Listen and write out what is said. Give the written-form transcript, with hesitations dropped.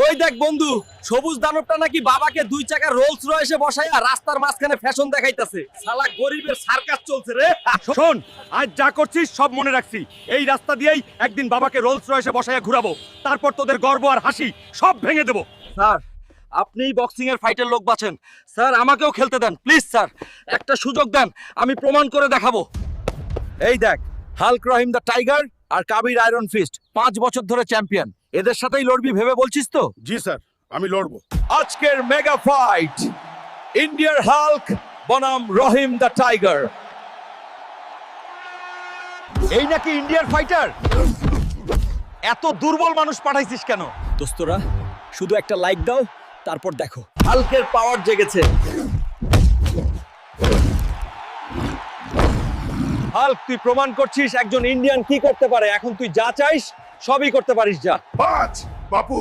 ওই দেখ বন্ধু, সবুজ দানবটা নাকি বাবাকে 2 চাকার রোলস রয়েসে বসাইয়া রাস্তার মাঝখানে ফ্যাশন দেখাইতাছে। শালা গরিবের সার্কাস চলছে রে। শোন, আজ যা করছিস সব মনে রাখছি। এই রাস্তা দিয়েই একদিন বাবাকে রোলস রয়েসে বসাইয়া ঘুরাবো, তারপর তোদের গর্ব আর হাসি সব ভেঙে দেবো। স্যার, আপনিই বক্সিং এর ফাইটের লোক বাছেন স্যার, আমাকেও খেলতে দেন প্লিজ স্যার, একটা সুযোগ দেন, আমি প্রমাণ করে দেখাবো। এই দেখ, হাল্ক রহিম দ্য টাইগার আর কাবির আয়রন ফিস্ট 5 বছর ধরে চ্যাম্পিয়ন, এদের সাথেই লড়বি ভেবে বলছিস তো? জি স্যার, আমি লড়বো। আজকের মেগা ফাইট, ইন্ডিয়ার হাল্ক বনাম রহিম দ্য টাইগার। এই নাকি ইন্ডিয়ার ফাইটার? এত দুর্বল মানুষ পাঠাইছিস কেন? দোস্তরা, শুধু একটা লাইক দাও, তারপর দেখো হাল্কের পাওয়ার জেগেছে। হাল্ক, তুই প্রমাণ করছিস একজন ইন্ডিয়ান কি করতে পারে। এখন তুই যা চাইস সবই করতে পারিস, যা। বাজ বাপু,